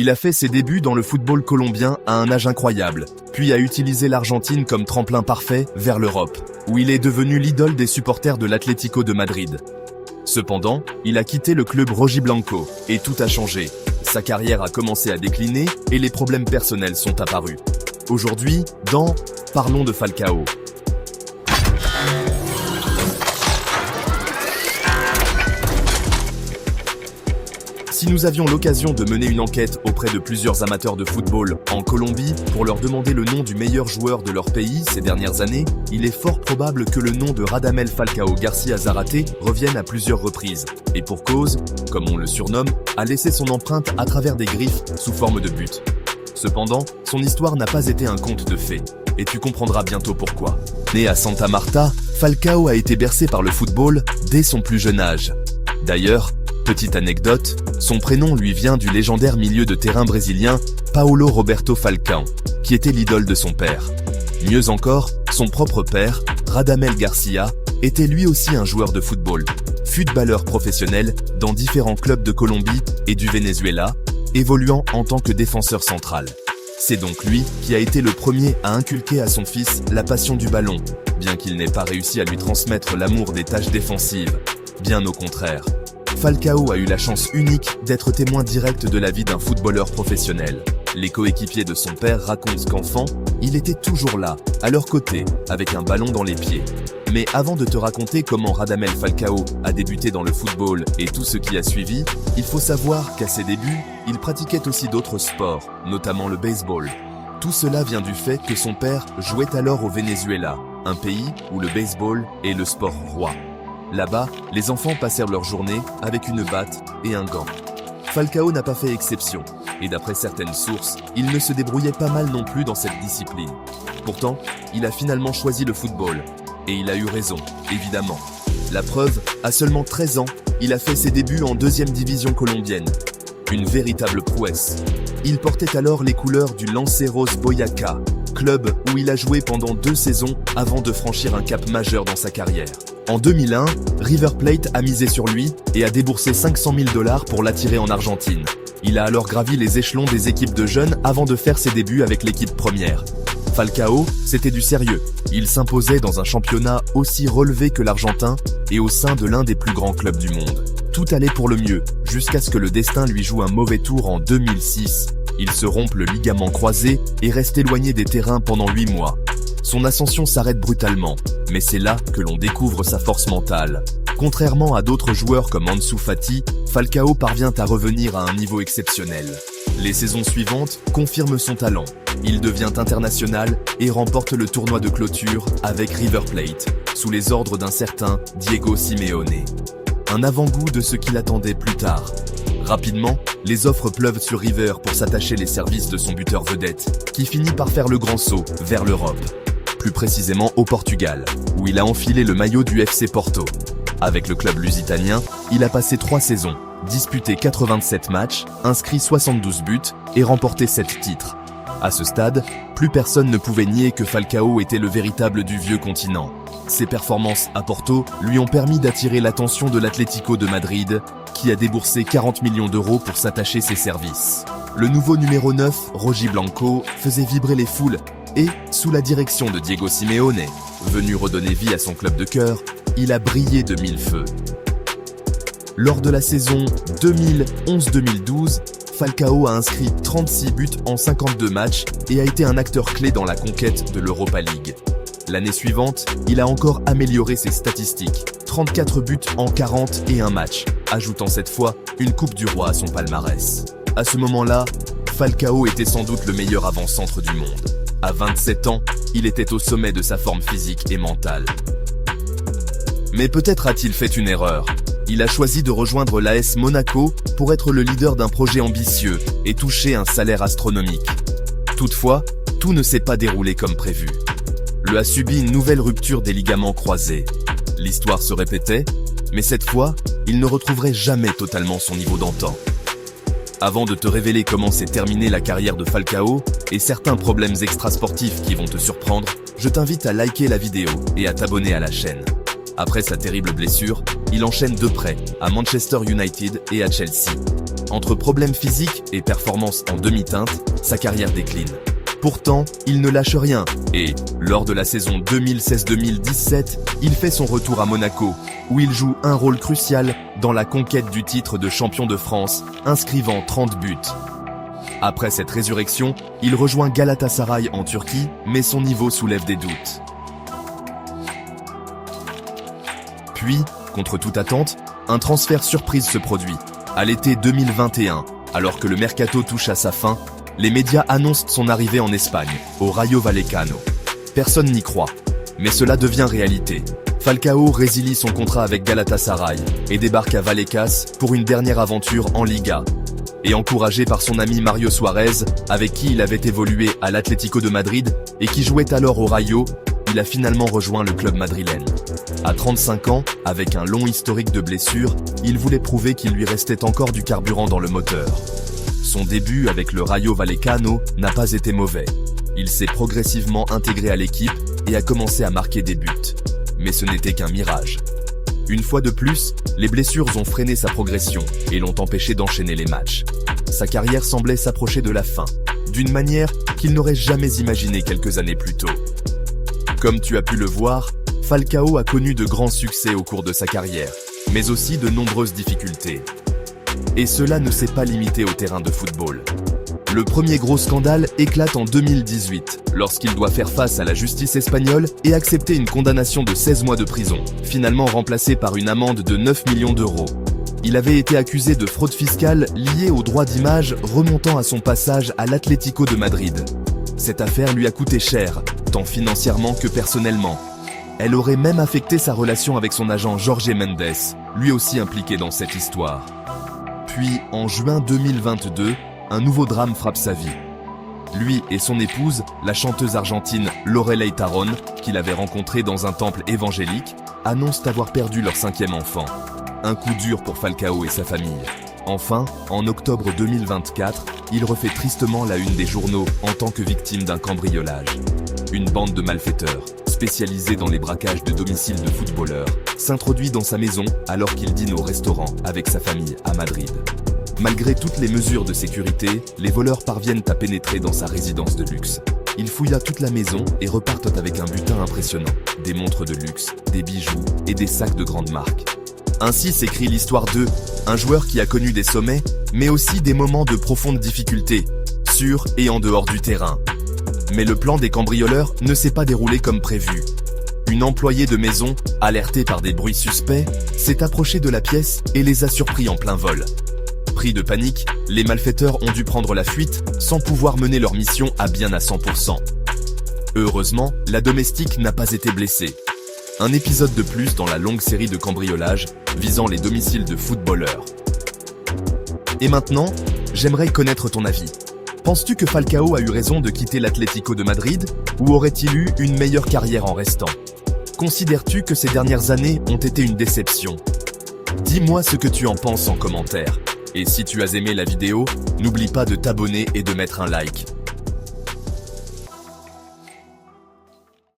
Il a fait ses débuts dans le football colombien à un âge incroyable, puis a utilisé l'Argentine comme tremplin parfait vers l'Europe, où il est devenu l'idole des supporters de l'Atlético de Madrid. Cependant, il a quitté le club rojiblanco, et tout a changé. Sa carrière a commencé à décliner et les problèmes personnels sont apparus. Aujourd'hui, dans Parlons de Falcao. Si nous avions l'occasion de mener une enquête auprès de plusieurs amateurs de football en Colombie pour leur demander le nom du meilleur joueur de leur pays ces dernières années, il est fort probable que le nom de Radamel Falcao García Zárate revienne à plusieurs reprises. Et pour cause, comme on le surnomme, a laissé son empreinte à travers des griffes sous forme de buts. Cependant, son histoire n'a pas été un conte de fées. Et tu comprendras bientôt pourquoi. Né à Santa Marta, Falcao a été bercé par le football dès son plus jeune âge. D'ailleurs, petite anecdote, son prénom lui vient du légendaire milieu de terrain brésilien Paulo Roberto Falcão, qui était l'idole de son père. Mieux encore, son propre père, Radamel Garcia, était lui aussi un joueur de football, footballeur professionnel dans différents clubs de Colombie et du Venezuela, évoluant en tant que défenseur central. C'est donc lui qui a été le premier à inculquer à son fils la passion du ballon, bien qu'il n'ait pas réussi à lui transmettre l'amour des tâches défensives. Bien au contraire. Falcao a eu la chance unique d'être témoin direct de la vie d'un footballeur professionnel. Les coéquipiers de son père racontent qu'enfant, il était toujours là, à leur côté, avec un ballon dans les pieds. Mais avant de te raconter comment Radamel Falcao a débuté dans le football et tout ce qui a suivi, il faut savoir qu'à ses débuts, il pratiquait aussi d'autres sports, notamment le baseball. Tout cela vient du fait que son père jouait alors au Venezuela, un pays où le baseball est le sport roi. Là-bas, les enfants passèrent leur journée avec une batte et un gant. Falcao n'a pas fait exception, et d'après certaines sources, il ne se débrouillait pas mal non plus dans cette discipline. Pourtant, il a finalement choisi le football, et il a eu raison, évidemment. La preuve, à seulement 13 ans, il a fait ses débuts en 2e division colombienne. Une véritable prouesse. Il portait alors les couleurs du Lanceros Boyacá, club où il a joué pendant 2 saisons avant de franchir un cap majeur dans sa carrière. En 2001, River Plate a misé sur lui et a déboursé $500 000 pour l'attirer en Argentine. Il a alors gravi les échelons des équipes de jeunes avant de faire ses débuts avec l'équipe première. Falcao, c'était du sérieux. Il s'imposait dans un championnat aussi relevé que l'Argentin et au sein de l'un des plus grands clubs du monde. Tout allait pour le mieux, jusqu'à ce que le destin lui joue un mauvais tour en 2006. Il se rompt le ligament croisé et reste éloigné des terrains pendant 8 mois. Son ascension s'arrête brutalement, mais c'est là que l'on découvre sa force mentale. Contrairement à d'autres joueurs comme Ansu Fati, Falcao parvient à revenir à un niveau exceptionnel. Les saisons suivantes confirment son talent. Il devient international et remporte le tournoi de clôture avec River Plate, sous les ordres d'un certain Diego Simeone. Un avant-goût de ce qu'il attendait plus tard. Rapidement, les offres pleuvent sur River pour s'attacher les services de son buteur vedette, qui finit par faire le grand saut vers l'Europe. Plus précisément au Portugal, où il a enfilé le maillot du FC Porto. Avec le club lusitanien, il a passé 3 saisons, disputé 87 matchs, inscrit 72 buts et remporté 7 titres. À ce stade, plus personne ne pouvait nier que Falcao était le véritable du vieux continent. Ses performances à Porto lui ont permis d'attirer l'attention de l'Atlético de Madrid, qui a déboursé 40 millions d'euros pour s'attacher ses services. Le nouveau numéro 9, rojiblanco, faisait vibrer les foules et, sous la direction de Diego Simeone, venu redonner vie à son club de cœur, il a brillé de 1000 feux. Lors de la saison 2011-2012, Falcao a inscrit 36 buts en 52 matchs et a été un acteur clé dans la conquête de l'Europa League. L'année suivante, il a encore amélioré ses statistiques, 34 buts en 41 matchs, ajoutant cette fois une Coupe du Roi à son palmarès. À ce moment-là, Falcao était sans doute le meilleur avant-centre du monde. À 27 ans, il était au sommet de sa forme physique et mentale. Mais peut-être a-t-il fait une erreur. Il a choisi de rejoindre l'AS Monaco pour être le leader d'un projet ambitieux et toucher un salaire astronomique. Toutefois, tout ne s'est pas déroulé comme prévu. Le a subi une nouvelle rupture des ligaments croisés. L'histoire se répétait, mais cette fois, il ne retrouverait jamais totalement son niveau d'antan. Avant de te révéler comment s'est terminée la carrière de Falcao et certains problèmes extrasportifs qui vont te surprendre, je t'invite à liker la vidéo et à t'abonner à la chaîne. Après sa terrible blessure, il enchaîne de près à Manchester United et à Chelsea. Entre problèmes physiques et performances en demi-teinte, sa carrière décline. Pourtant, il ne lâche rien et, lors de la saison 2016-2017, il fait son retour à Monaco, où il joue un rôle crucial dans la conquête du titre de champion de France, inscrivant 30 buts. Après cette résurrection, il rejoint Galatasaray en Turquie, mais son niveau soulève des doutes. Puis, contre toute attente, un transfert surprise se produit. À l'été 2021, alors que le mercato touche à sa fin, les médias annoncent son arrivée en Espagne, au Rayo Vallecano. Personne n'y croit, mais cela devient réalité. Falcao résilie son contrat avec Galatasaray et débarque à Vallecas pour une dernière aventure en Liga. Et encouragé par son ami Mario Suarez, avec qui il avait évolué à l'Atlético de Madrid et qui jouait alors au Rayo, il a finalement rejoint le club madrilène. À 35 ans, avec un long historique de blessures, il voulait prouver qu'il lui restait encore du carburant dans le moteur. Son début avec le Rayo Vallecano n'a pas été mauvais. Il s'est progressivement intégré à l'équipe et a commencé à marquer des buts. Mais ce n'était qu'un mirage. Une fois de plus, les blessures ont freiné sa progression et l'ont empêché d'enchaîner les matchs. Sa carrière semblait s'approcher de la fin, d'une manière qu'il n'aurait jamais imaginée quelques années plus tôt. Comme tu as pu le voir, Falcao a connu de grands succès au cours de sa carrière, mais aussi de nombreuses difficultés. Et cela ne s'est pas limité au terrain de football. Le premier gros scandale éclate en 2018, lorsqu'il doit faire face à la justice espagnole et accepter une condamnation de 16 mois de prison, finalement remplacée par une amende de 9 millions d'euros. Il avait été accusé de fraude fiscale liée aux droits d'image remontant à son passage à l'Atlético de Madrid. Cette affaire lui a coûté cher, tant financièrement que personnellement. Elle aurait même affecté sa relation avec son agent Jorge Mendes, lui aussi impliqué dans cette histoire. Puis, en juin 2022, un nouveau drame frappe sa vie. Lui et son épouse, la chanteuse argentine Lorelei Taron, qu'il avait rencontrée dans un temple évangélique, annoncent avoir perdu leur 5e enfant. Un coup dur pour Falcao et sa famille. Enfin, en octobre 2024, il refait tristement la une des journaux en tant que victime d'un cambriolage. Une bande de malfaiteurs, spécialisée dans les braquages de domiciles de footballeurs, s'introduit dans sa maison alors qu'il dîne au restaurant avec sa famille à Madrid. Malgré toutes les mesures de sécurité, les voleurs parviennent à pénétrer dans sa résidence de luxe. Ils fouillent toute la maison et repartent avec un butin impressionnant. Des montres de luxe, des bijoux et des sacs de grande marque. Ainsi s'écrit l'histoire un joueur qui a connu des sommets, mais aussi des moments de profonde difficulté, sur et en dehors du terrain. Mais le plan des cambrioleurs ne s'est pas déroulé comme prévu. Une employée de maison, alertée par des bruits suspects, s'est approchée de la pièce et les a surpris en plein vol. Pris de panique, les malfaiteurs ont dû prendre la fuite sans pouvoir mener leur mission à bien à 100%. Heureusement, la domestique n'a pas été blessée. Un épisode de plus dans la longue série de cambriolages visant les domiciles de footballeurs. Et maintenant, j'aimerais connaître ton avis. Penses-tu que Falcao a eu raison de quitter l'Atlético de Madrid ou aurait-il eu une meilleure carrière en restant? Considères-tu que ces dernières années ont été une déception? Dis-moi ce que tu en penses en commentaire. Et si tu as aimé la vidéo, n'oublie pas de t'abonner et de mettre un like.